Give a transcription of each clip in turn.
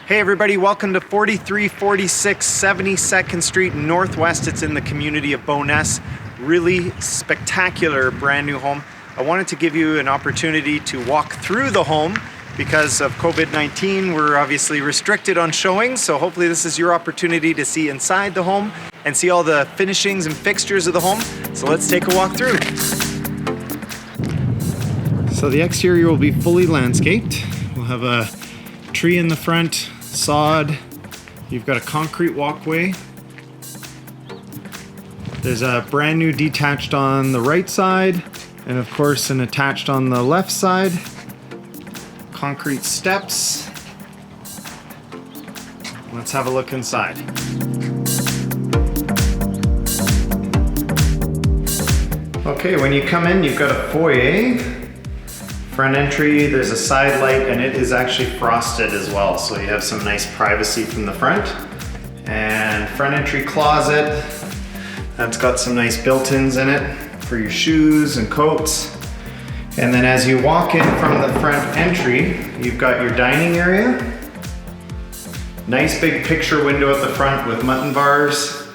Hey everybody, welcome to 4346 72nd Street Northwest. It's in the community of Bowness. Really spectacular brand new home. I wanted to give you an opportunity to walk through the home because of COVID-19. We're obviously restricted on showing, so hopefully this is your opportunity to see inside the home and see all the finishings and fixtures of the home. So let's take a walk through. So the exterior will be fully landscaped. We'll have a tree in the front, sod. You've got a concrete walkway. There's a brand new detached on the right side, and of course an attached on the left side. Concrete steps. Let's have a look inside. Okay, when you come in, you've got a foyer. Front entry, there's a side light, and it is actually frosted as well, so you have some nice privacy from the front. And front entry closet, that's got some nice built-ins in it for your shoes and coats. And then as you walk in from the front entry, you've got your dining area. Nice big picture window at the front with mutton bars.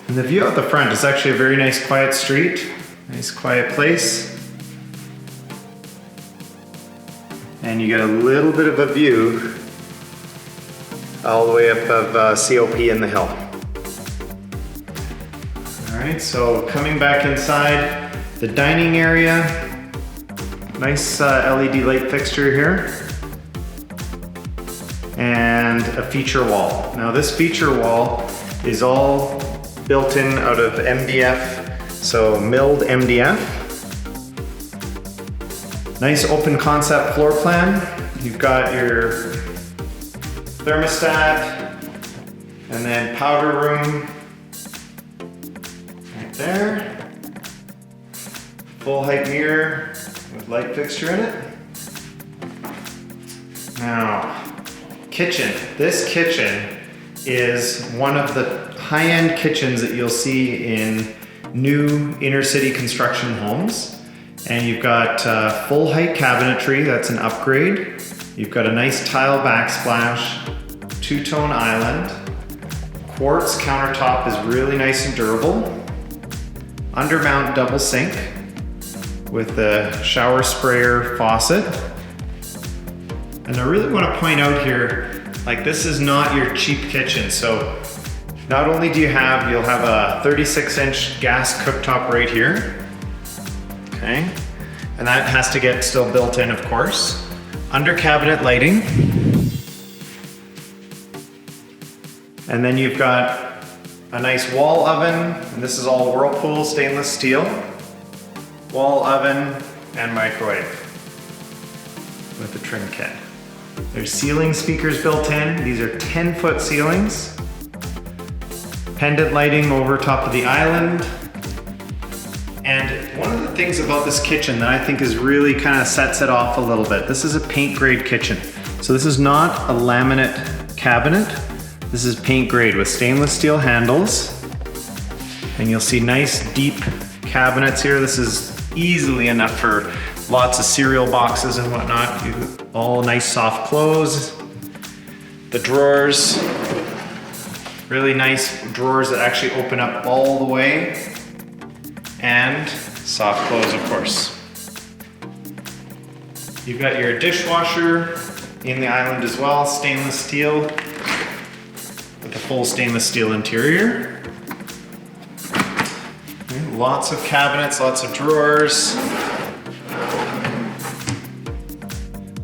And the view out the front is actually a very nice quiet street, nice quiet place. And you get a little bit of a view all the way up of COP in the hill. All right, so coming back inside the dining area, nice LED light fixture here, and a feature wall. Now this feature wall is all built in out of MDF, so milled MDF. Nice open concept floor plan. You've got your thermostat and then powder room right there. Full height mirror with light fixture in it. Now, kitchen. This kitchen is one of the high-end kitchens that you'll see in new inner city construction homes. And you've got full height cabinetry, that's an upgrade. You've got a nice tile backsplash, two-tone island. Quartz countertop is really nice and durable. Undermount double sink with the shower sprayer faucet. And I really want to point out here, like this is not your cheap kitchen. So not only do you'll have a 36-inch gas cooktop right here. Okay, and that has to get still built in, of course. Under cabinet lighting. And then you've got a nice wall oven, and this is all Whirlpool stainless steel. Wall oven and microwave with a trim kit. There's ceiling speakers built in. These are 10-foot ceilings. Pendant lighting over top of the island. And one of the things about this kitchen that I think is really kind of sets it off a little bit, this is a paint grade kitchen. So this is not a laminate cabinet. This is paint grade with stainless steel handles. And you'll see nice deep cabinets here. This is easily enough for lots of cereal boxes and whatnot. All nice soft close. The drawers, really nice drawers that actually open up all the way. And soft close, of course. You've got your dishwasher in the island as well, stainless steel with a full stainless steel interior. Okay, lots of cabinets, lots of drawers.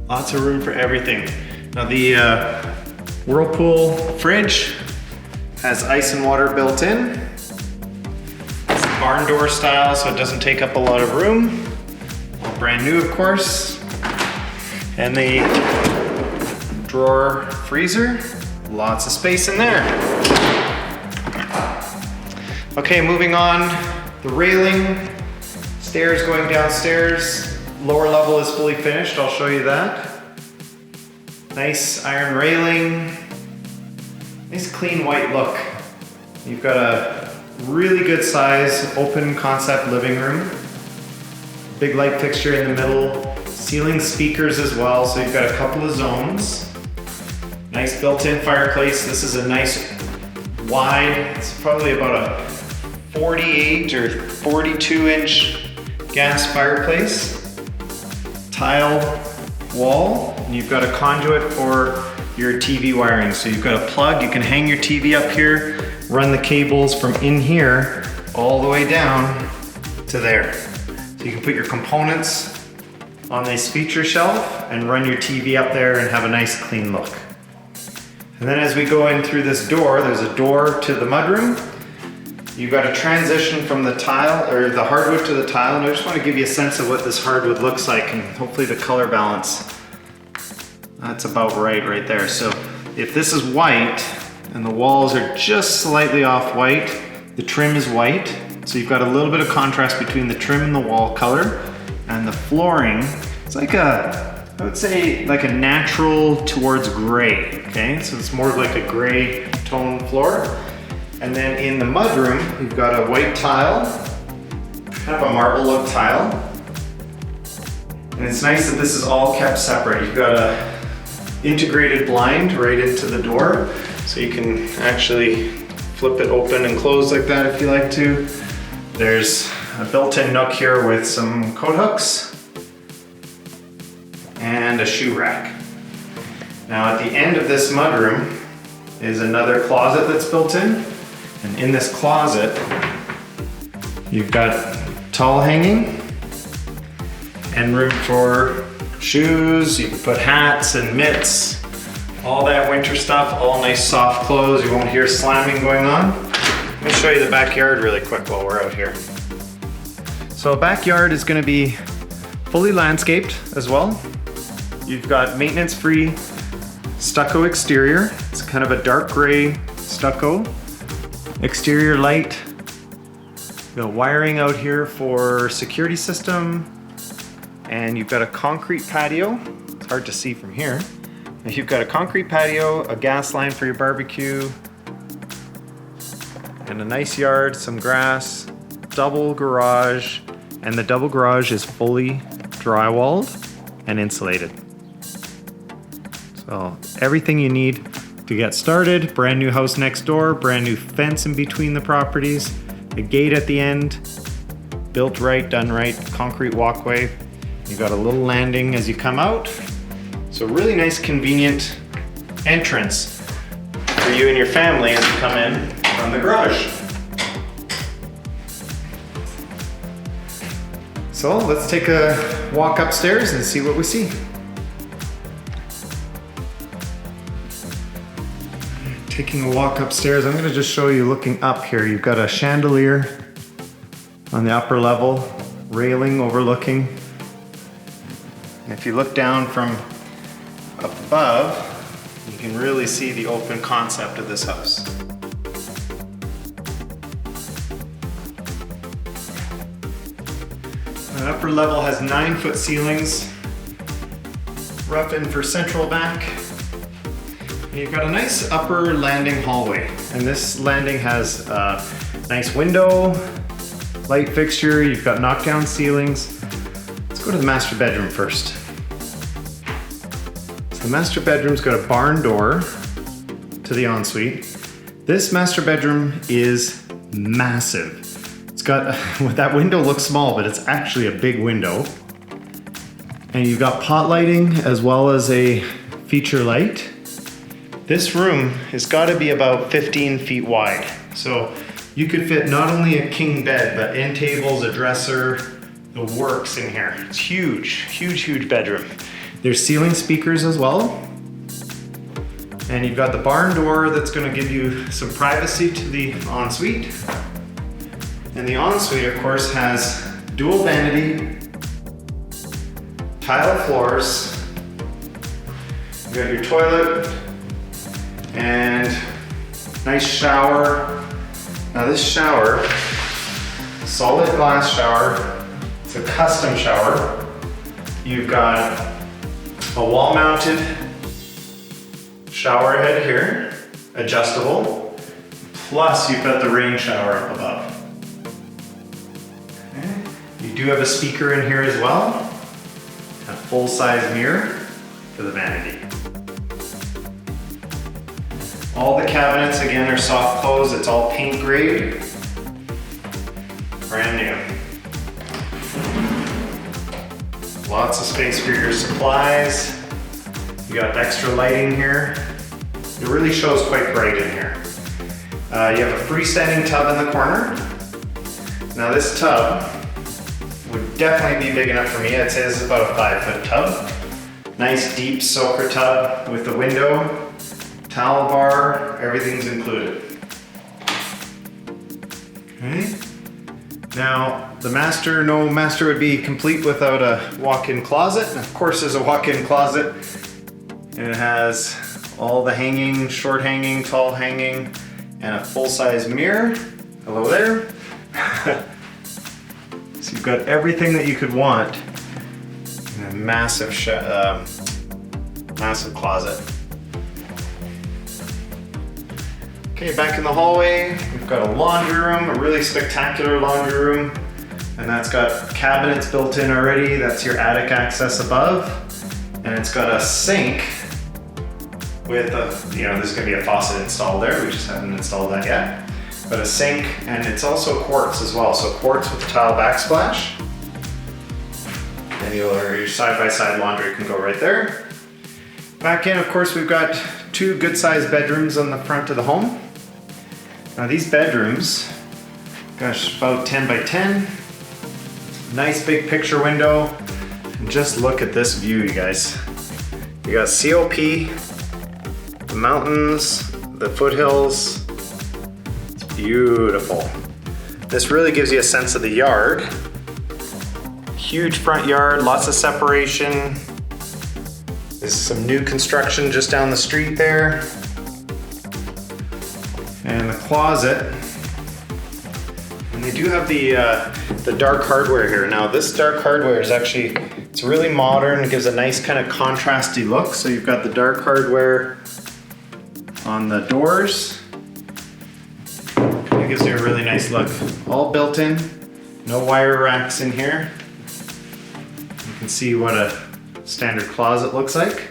Lots of room for everything. Now the Whirlpool fridge has ice and water built in. Barn door style, so it doesn't take up a lot of room. All brand new, of course. And the drawer freezer, lots of space in there. Okay, moving on. The railing, stairs going downstairs. Lower level is fully finished, I'll show you that. Nice iron railing. Nice clean white look. You've got a really good size open concept living room. Big light fixture in the middle. Ceiling speakers as well, so you've got a couple of zones. Nice built-in fireplace. This is a nice wide, it's probably about a 48 or 42 inch gas fireplace. Tile wall, and you've got a conduit for your TV wiring. So you've got a plug, you can hang your TV up here, run the cables from in here all the way down to there. So you can put your components on this feature shelf and run your TV up there and have a nice clean look. And then as we go in through this door, there's a door to the mudroom. You've got a transition from the tile, or the hardwood to the tile, and I just want to give you a sense of what this hardwood looks like, and hopefully the color balance, that's about right there. So if this is white, and the walls are just slightly off white, the trim is white, so you've got a little bit of contrast between the trim and the wall color, and the flooring, it's like I would say like a natural towards gray, okay? So it's more like a gray tone floor. And then in the mudroom, you've got a white tile, kind of a marble look tile. And it's nice that this is all kept separate. You've got a integrated blind right into the door, so you can actually flip it open and close like that if you like to. There's a built-in nook here with some coat hooks and a shoe rack. Now at the end of this mudroom is another closet that's built in. And in this closet, you've got towel hanging and room for shoes. You can put hats and mitts, all that winter stuff, all nice soft clothes. You won't hear slamming going on. Let me show you the backyard really quick while we're out here. So backyard is gonna be fully landscaped as well. You've got maintenance-free stucco exterior. It's kind of a dark gray stucco. Exterior light. You've got wiring out here for security system. And you've got a concrete patio. It's hard to see from here. And you've got a concrete patio, a gas line for your barbecue, and a nice yard, some grass, double garage, and the double garage is fully drywalled and insulated. So everything you need to get started. Brand new house next door, brand new fence in between the properties, a gate at the end, built right, done right, concrete walkway. You've got a little landing as you come out. So really nice, convenient entrance for you and your family as you come in from the garage. So let's take a walk upstairs and see what we see. Taking a walk upstairs, I'm going to just show you looking up here. You've got a chandelier on the upper level, railing overlooking. And if you look down from above, you can really see the open concept of this house. The upper level has 9-foot ceilings, rough in for central vac. And you've got a nice upper landing hallway. And this landing has a nice window, light fixture, you've got knockdown ceilings. Let's go to the master bedroom first. So the master bedroom's got a barn door to the ensuite. This master bedroom is massive. It's got, that window looks small, but it's actually a big window. And you've got pot lighting as well as a feature light. This room has got to be about 15 feet wide. So you could fit not only a king bed, but end tables, a dresser, the works in here. It's huge, huge, huge bedroom. There's ceiling speakers as well. And you've got the barn door that's going to give you some privacy to the ensuite. And the ensuite, of course, has dual vanity, tile floors. You've got your toilet, and nice shower. Now this shower, solid glass shower, it's a custom shower. You've got a wall mounted shower head here, adjustable, plus you've got the rain shower up above. Okay. You do have a speaker in here as well, a full-size mirror for the vanity. All the cabinets again are soft close. It's all paint grade. Brand new. Lots of space for your supplies. You got extra lighting here. It really shows quite bright in here. You have a freestanding tub in the corner. Now this tub would definitely be big enough for me. I'd say this is about a 5-foot tub. Nice deep soaker tub with the window, towel bar, everything's included. Okay. Now no master would be complete without a walk-in closet. And of course there's a walk-in closet. And it has all the hanging, short hanging, tall hanging, and a full-size mirror. Hello there. So you've got everything that you could want in a massive, massive closet. Okay, back in the hallway, we've got a laundry room, a really spectacular laundry room, and that's got cabinets built in already. That's your attic access above, and it's got a sink with there's gonna be a faucet installed there. We just haven't installed that yet. But a sink, and it's also quartz as well. So quartz with a tile backsplash. And your side-by-side laundry can go right there. Back in, of course, we've got 2 good-sized bedrooms on the front of the home. Now these bedrooms, gosh, about 10 by 10. Nice big picture window. And just look at this view, you guys. You got COP, the mountains, the foothills. It's beautiful. This really gives you a sense of the yard. Huge front yard, lots of separation. There's some new construction just down the street there. And the closet. And they do have the dark hardware here. Now this dark hardware is actually, it's really modern. It gives a nice kind of contrasty look. So you've got the dark hardware on the doors. It gives you a really nice look. All built in, no wire racks in here. You can see what a standard closet looks like.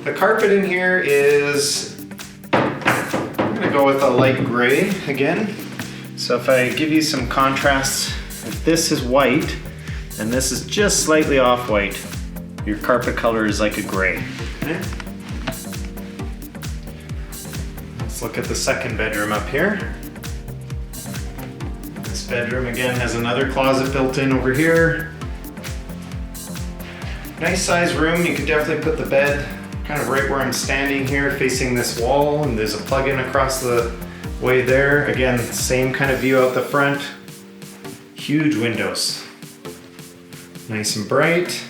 The carpet in here is, I'm gonna go with a light gray again. So if I give you some contrast, if this is white and this is just slightly off-white, your carpet color is like a gray. Okay? Let's look at the second bedroom up here. This bedroom again has another closet built in over here. Nice size room. You could definitely put the bed kind of right where I'm standing here, facing this wall, and there's a plug-in across the way there. Again, same kind of view out the front. Huge windows. Nice and bright.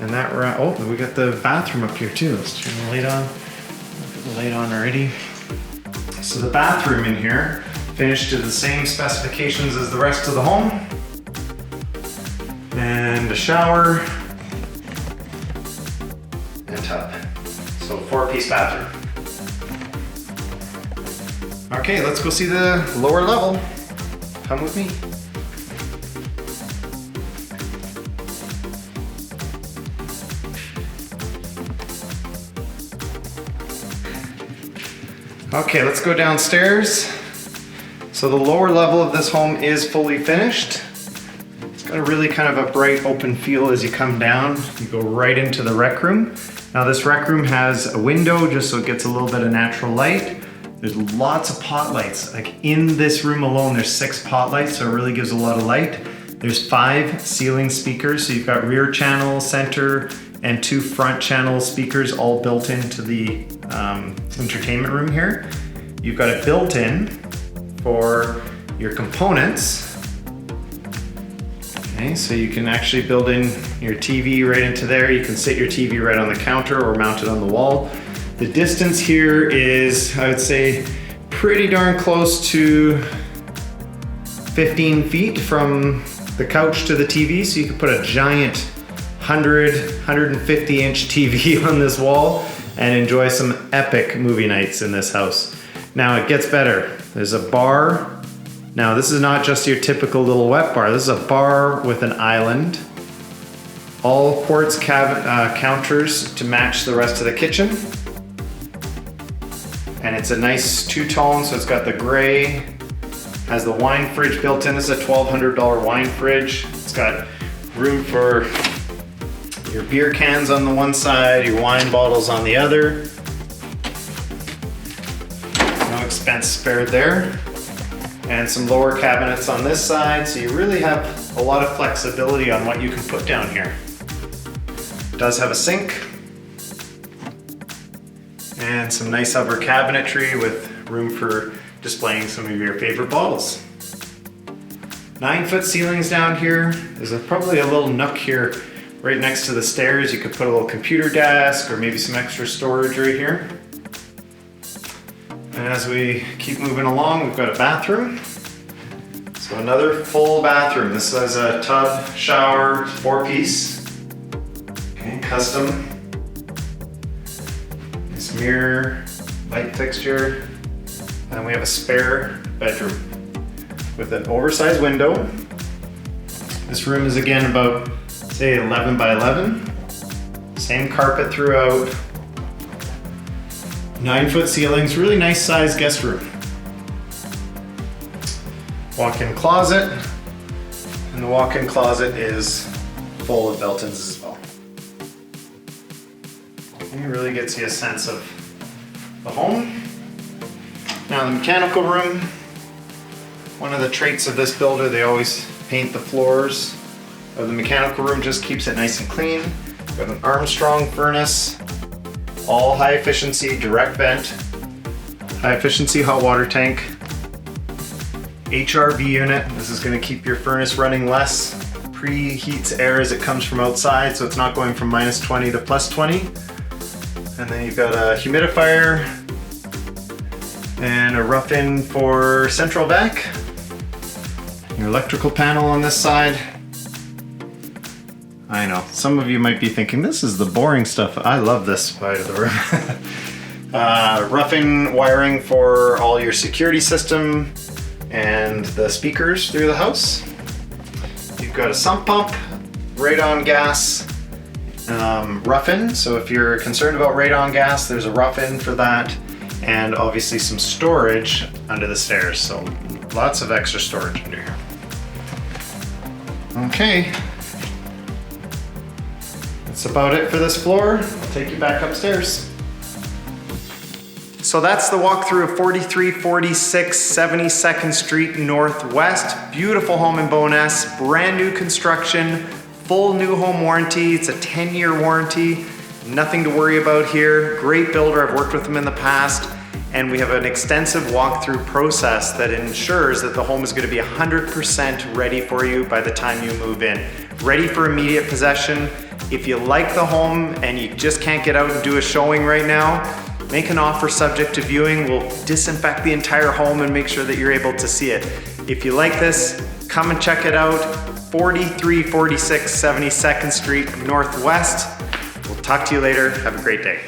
And that, oh, we got the bathroom up here too. Let's turn the light on. Put the light on already. So the bathroom in here, finished to the same specifications as the rest of the home. And a shower and tub. So 4-piece bathroom. Okay, let's go see the lower level. Come with me. Okay, let's go downstairs. So the lower level of this home is fully finished. It's got a really kind of a bright open feel as you come down. You go right into the rec room. Now this rec room has a window just so it gets a little bit of natural light. There's lots of pot lights. Like in this room alone, there's 6 pot lights, so it really gives a lot of light. There's 5 ceiling speakers, so you've got rear channel, center, and 2 front channel speakers all built into the entertainment room here. You've got it built in for your components. Okay, so you can actually build in your TV right into there. You can sit your TV right on the counter or mount it on the wall. The distance here is, I would say, pretty darn close to 15 feet from the couch to the TV, so you could put a giant 150 inch TV on this wall and enjoy some epic movie nights in this house. Now it gets better. There's a bar. Now this is not just your typical little wet bar. This is a bar with an island. All quartz counters to match the rest of the kitchen. And it's a nice two-tone, so it's got the gray, has the wine fridge built in. This is a $1,200 wine fridge. It's got room for your beer cans on the one side, your wine bottles on the other. No expense spared there. And some lower cabinets on this side, so you really have a lot of flexibility on what you can put down here. It does have a sink and some nice upper cabinetry with room for displaying some of your favorite bottles. 9-foot ceilings down here. There's probably a little nook here right next to the stairs. You could put a little computer desk or maybe some extra storage right here. And as we keep moving along, we've got a bathroom. So another full bathroom. This has a tub, shower, 4-piece. Okay, custom. Nice mirror, light fixture. And we have a spare bedroom with an oversized window. This room is again about, say, 11 by 11. Same carpet throughout. 9-foot ceilings, really nice sized guest room. Walk-in closet, and the walk-in closet is full of built-ins as well. It really gets you a sense of the home. Now the mechanical room, one of the traits of this builder, they always paint the floors of the mechanical room, just keeps it nice and clean. Got an Armstrong furnace, all high efficiency, direct vent, high efficiency hot water tank, HRV unit. This is going to keep your furnace running less, preheats air as it comes from outside, so it's not going from -20 to +20. And then you've got a humidifier and a rough-in for central vac. Your electrical panel on this side. I know, some of you might be thinking, this is the boring stuff. I love this side of the room. Rough-in wiring for all your security system and the speakers through the house. You've got a sump pump, radon gas, rough-in. So if you're concerned about radon gas, there's a rough-in for that. And obviously some storage under the stairs. So lots of extra storage under here. Okay. That's about it for this floor. I'll take you back upstairs. So that's the walkthrough of 4346 72nd Street Northwest. Beautiful home in Bowness, brand new construction, full new home warranty. It's a 10-year warranty. Nothing to worry about here. Great builder, I've worked with them in the past. And we have an extensive walkthrough process that ensures that the home is going to be 100% ready for you by the time you move in. Ready for immediate possession. If you like the home and you just can't get out and do a showing right now, make an offer subject to viewing. We'll disinfect the entire home and make sure that you're able to see it. If you like this, come and check it out. 4346 72nd Street Northwest. We'll talk to you later. Have a great day.